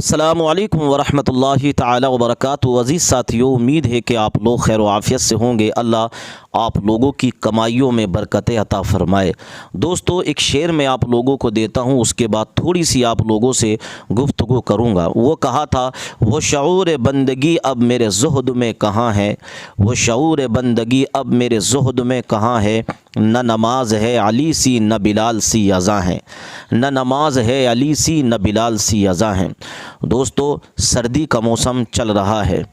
अस्सलामुअलैकुम वरहमतुल्लाहि ताला वबरकातुहू। अज़ीज़ साथियों, उम्मीद है कि आप लोग खैर आफ़ियत से होंगे। अल्लाह आप लोगों की कमाइयों में बरकतें अता फ़रमाए। दोस्तों, एक शेर मैं आप लोगों को देता हूँ, उसके बाद थोड़ी सी आप लोगों से गुफ्तगू करूँगा। वो कहा था, वो शऊर बंदगी अब मेरे ज़ुहद में कहाँ है, वो शऊर बंदगी अब मेरे ज़ुहद में कहाँ है। न नमाज है अली सी न बिलाल सी अज़ा है, न नमाज है अली सी न बिलाल सी अज़ा है। दोस्तों, सर्दी का मौसम चल रहा है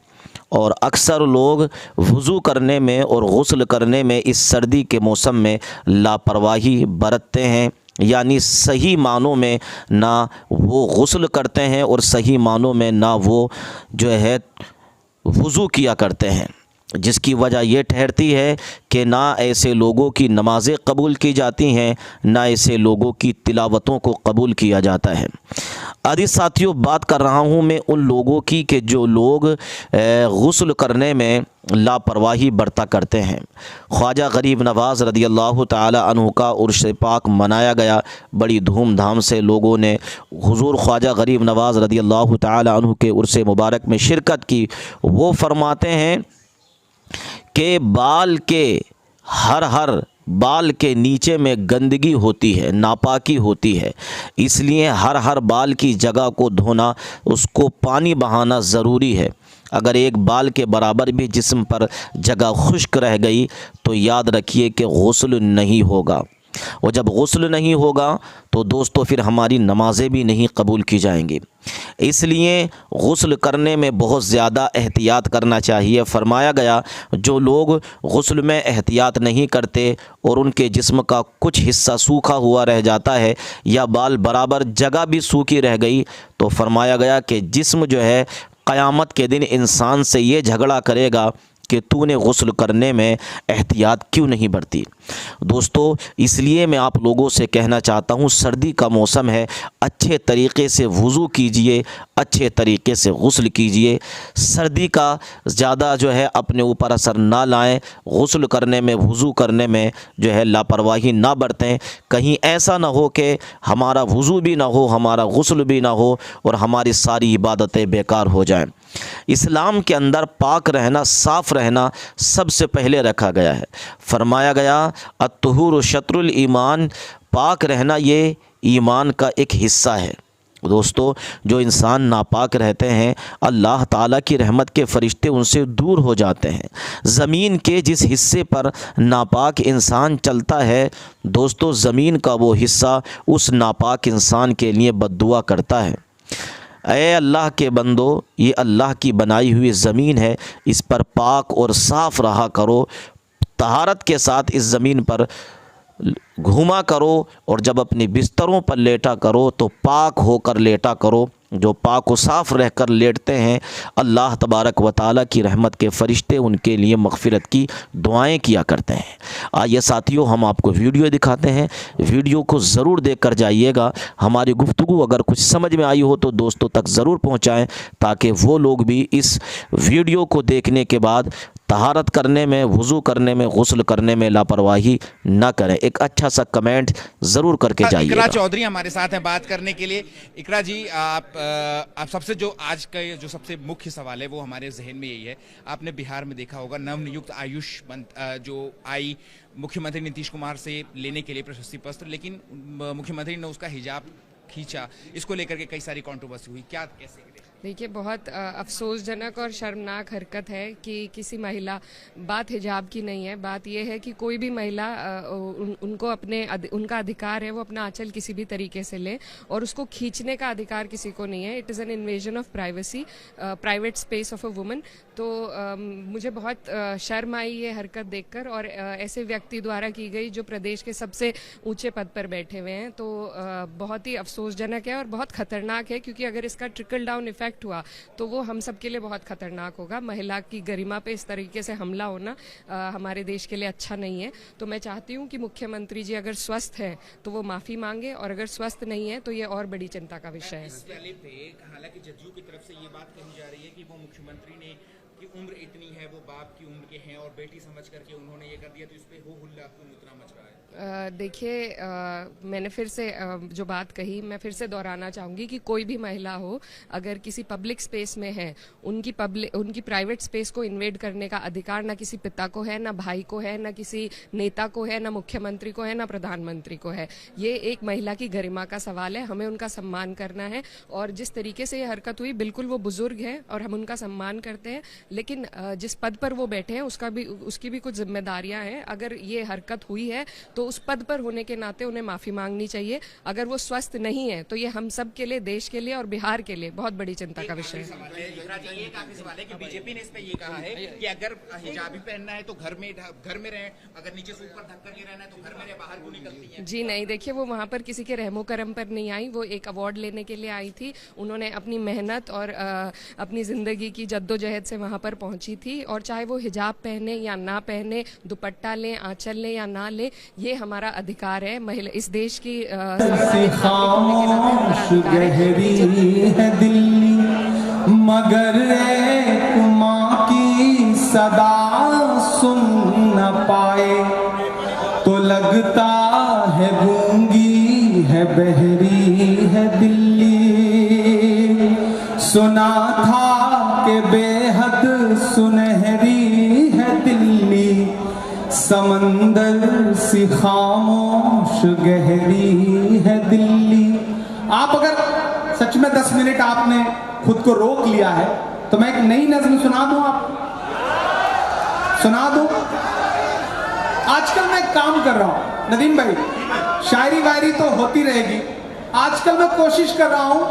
और अक्सर लोग वज़ू करने में और गुस्ल करने में इस सर्दी के मौसम में लापरवाही बरतते हैं, यानी सही मानों में ना वो गुस्ल करते हैं और सही मानों में ना वो जो है वज़ू किया करते हैं, जिसकी वजह ये ठहरती है कि ना ऐसे लोगों की नमाज़ें कबूल की जाती हैं, ना ऐसे लोगों की तिलावतों को कबूल किया जाता है। अजीज़ साथियों, बात कर रहा हूँ मैं उन लोगों की कि जो लोग गुस्ल करने में लापरवाही बरता करते हैं। ख्वाजा गरीब नवाज़ रदियल्लाहु ताला अन्हु का उर्स पाक मनाया गया, बड़ी धूमधाम से लोगों ने हुज़ूर ख्वाजा गरीब नवाज़ रदियल्लाहु ताला अन्हु के उर्स मुबारक में शिरकत की। वो फरमाते हैं कि हर बाल के नीचे में गंदगी होती है, नापाकी होती है, इसलिए हर बाल की जगह को धोना, उसको पानी बहाना ज़रूरी है। अगर एक बाल के बराबर भी जिस्म पर जगह खुश्क रह गई तो याद रखिए कि गुस्ल नहीं होगा, और जब गुस्ल नहीं होगा तो दोस्तों फिर हमारी नमाज़ें भी नहीं कबूल की जाएंगी। इसलिए गुस्ल करने में बहुत ज़्यादा एहतियात करना चाहिए। फरमाया गया, जो लोग गुस्ल में एहतियात नहीं करते और उनके जिस्म का कुछ हिस्सा सूखा हुआ रह जाता है या बाल बराबर जगह भी सूखी रह गई, तो फरमाया गया कि जिस्म जो है क़यामत के दिन इंसान से ये झगड़ा करेगा कि तूने गुस्ल करने में एहतियात क्यों नहीं बरती। दोस्तों, इसलिए मैं आप लोगों से कहना चाहता हूँ, सर्दी का मौसम है, अच्छे तरीक़े से वज़ू कीजिए, अच्छे तरीक़े से गुस्ल कीजिए। सर्दी का ज़्यादा जो है अपने ऊपर असर ना लाएं। गुस्ल करने में, वज़ू करने में जो है लापरवाही ना बरतें। कहीं ऐसा ना हो कि हमारा वज़ू भी ना हो, हमारा गुस्ल भी ना हो और हमारी सारी इबादतें बेकार हो जाएं। इस्लाम के अंदर पाक रहना, साफ़ रहना सबसे पहले रखा गया है। फरमाया गया, अत्तहुर शत्रुल ईमान, पाक रहना ये ईमान का एक हिस्सा है। दोस्तों, जो इंसान नापाक रहते हैं, अल्लाह ताला की रहमत के फ़रिश्ते उनसे दूर हो जाते हैं। ज़मीन के जिस हिस्से पर नापाक इंसान चलता है, दोस्तों ज़मीन का वो हिस्सा उस नापाक इंसान के लिए बद्दुआ करता है। ऐ अल्लाह के बंदो, ये अल्लाह की बनाई हुई ज़मीन है, इस पर पाक और साफ़ रहा करो, तहारत के साथ इस ज़मीन पर घूमा करो, और जब अपने बिस्तरों पर लेटा करो तो पाक होकर लेटा करो। जो पाक व साफ़ रहकर लेटते हैं, अल्लाह तबारक व ताला की रहमत के फ़रिश्ते उनके लिए मग़फ़िरत की दुआएं किया करते हैं। आइए साथियों, हम आपको वीडियो दिखाते हैं, वीडियो को ज़रूर देख कर जाइएगा। हमारी गुफ्तगू अगर कुछ समझ में आई हो तो दोस्तों तक ज़रूर पहुँचाएँ, ताकि वो लोग भी इस वीडियो को देखने के बाद तहारत करने में, वज़ू करने में, गुस्ल करने में लापरवाही ना करें। एक अच्छा सा कमेंट ज़रूर करके जाइएगा। इकरा चौधरी हमारे साथ हैं बात करने के लिए। इकरा जी, आप सबसे जो आज का जो सबसे मुख्य सवाल है वो हमारे जहन में यही है, आपने बिहार में देखा होगा नवनियुक्त आयुष जो आई मुख्यमंत्री नीतीश कुमार से लेने के लिए प्रशस्ति पत्र, लेकिन मुख्यमंत्री ने उसका हिजाब खींचा, इसको लेकर के कई सारी कंट्रोवर्सी हुई, क्या कैसे? देखिए, बहुत अफसोसजनक और शर्मनाक हरकत है कि किसी महिला, बात हिजाब की नहीं है, बात यह है कि कोई भी महिला उनको अपने उनका अधिकार है, वो अपना आंचल किसी भी तरीके से ले, और उसको खींचने का अधिकार किसी को नहीं है। It is an invasion of privacy, private space of a woman. तो मुझे बहुत शर्म आई ये हरकत देखकर, और ऐसे व्यक्ति द्वारा की गई जो प्रदेश के सबसे ऊंचे पद पर बैठे हुए हैं। तो बहुत ही अफसोसजनक है और बहुत ख़तरनाक है, क्योंकि अगर इसका ट्रिकल डाउन इफेक्ट हुआ तो वो हम सब के लिए बहुत खतरनाक होगा। महिला की गरिमा पे इस तरीके से हमला होना हमारे देश के लिए अच्छा नहीं है। तो मैं चाहती हूँ कि मुख्यमंत्री जी अगर स्वस्थ है तो वो माफ़ी मांगे, और अगर स्वस्थ नहीं है तो ये और बड़ी चिंता का विषय है। हालांकि जदयू की तरफ से ये बात कही जा रही है कि वो मुख्यमंत्री ने कि उम्र इतनी है, वो बाप की उम्र के हैं और बेटी समझ करके उन्होंने ये कर दिया, तो इस पे हो हुल्ला क्यों इतना मच रहा है? देखिए, मैंने फिर से जो बात कही मैं फिर से दोहराना चाहूँगी कि कोई भी महिला हो अगर किसी पब्लिक स्पेस में है, उनकी प्राइवेट स्पेस को इन्वेड करने का अधिकार ना किसी पिता को है, ना भाई को है, ना किसी नेता को है, ना मुख्यमंत्री को है, ना प्रधानमंत्री को है। ये एक महिला की गरिमा का सवाल है, हमें उनका सम्मान करना है। और जिस तरीके से ये हरकत हुई, बिल्कुल वो बुजुर्ग है और हम उनका सम्मान करते हैं, लेकिन जिस पद पर वो बैठे हैं उसकी भी कुछ जिम्मेदारियां हैं। अगर ये हरकत हुई है तो उस पद पर होने के नाते उन्हें माफी मांगनी चाहिए। अगर वो स्वस्थ नहीं है तो ये हम सब के लिए, देश के लिए और बिहार के लिए बहुत बड़ी चिंता का विषय है। एक आखिरी सवाल है कि बीजेपी ने इस पे ये कहा है कि अगर हिजाब ही पहनना है तो घर में रहें, अगर नीचे से ऊपर ढक करके रहना है तो घर में रहे, बाहर क्यों निकलती है? जी नहीं, देखिए वो वहाँ पर किसी के रहमो करम पर नहीं आई, वो एक अवार्ड लेने के लिए आई थी। उन्होंने अपनी मेहनत और अपनी जिंदगी की जद्दोजहद से वहाँ पर पहुंची थी। और चाहे वो हिजाब पहने या ना पहने, दुपट्टा लें, आंचल लें या ना लें, ये हमारा अधिकार है। महिला इस देश की गहरी है दिल्ली, मगर एक माँ की सदा सुन न पाए तो लगता है गूंगी है, बहरी है दिल्ली। सुना था कि बेहद सुनहरी है दिल्ली, समंदर सी खामोश गहरी है दिल्ली। आप अगर सच में 10 मिनट आपने खुद को रोक लिया है तो मैं एक नई नज़्म सुना दूं, आप सुना दूं। आजकल मैं काम कर रहा हूं नदीम भाई, शायरी वायरी तो होती रहेगी। आजकल मैं कोशिश कर रहा हूं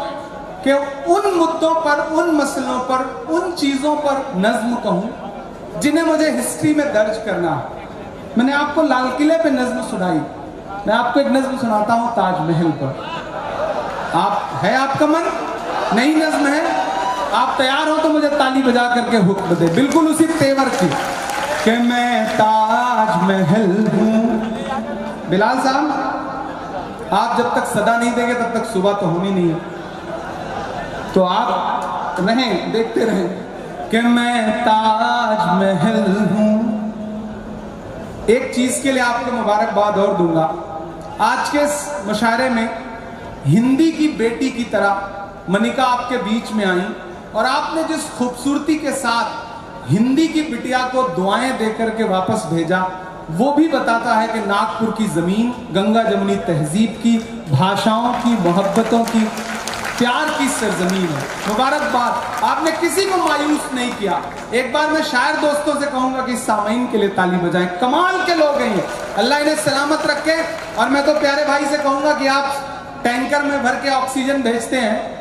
कि उन मुद्दों पर, उन मसलों पर, उन चीजों पर नज्म कहूं जिन्हें मुझे हिस्ट्री में दर्ज करना है। मैंने आपको लाल किले पे नज्म सुनाई, मैं आपको एक नज्म सुनाता हूं ताजमहल पर। आप है, आपका मन नई नज्म है, आप तैयार हो तो मुझे ताली बजा करके हुक्म दे, बिल्कुल उसी तेवर की कि मैं ताजमहल हूं। बिलाल साहब, आप जब तक सदा नहीं देंगे तब तक सुबह तो होनी नहीं है, तो आप रहें, देखते रहें कि मैं ताजमहल हूं। एक चीज के लिए आपको मुबारकबाद और दूंगा, आज के इस मुशायरे में हिंदी की बेटी की तरह मनिका आपके बीच में आई और आपने जिस खूबसूरती के साथ हिंदी की बिटिया को दुआएं देकर के वापस भेजा, वो भी बताता है कि नागपुर की जमीन गंगा जमुनी तहजीब की, भाषाओं की, मोहब्बतों की, प्यार की सरजमीन है। मुबारकबाद, आपने किसी को मायूस नहीं किया। एक बार मैं शायर दोस्तों से कहूंगा कि सामीन के लिए ताली बजाएं, कमाल के लोग हैं ये, अल्लाह इन्हें सलामत रखे। और मैं तो प्यारे भाई से कहूंगा कि आप टैंकर में भर के ऑक्सीजन भेजते हैं,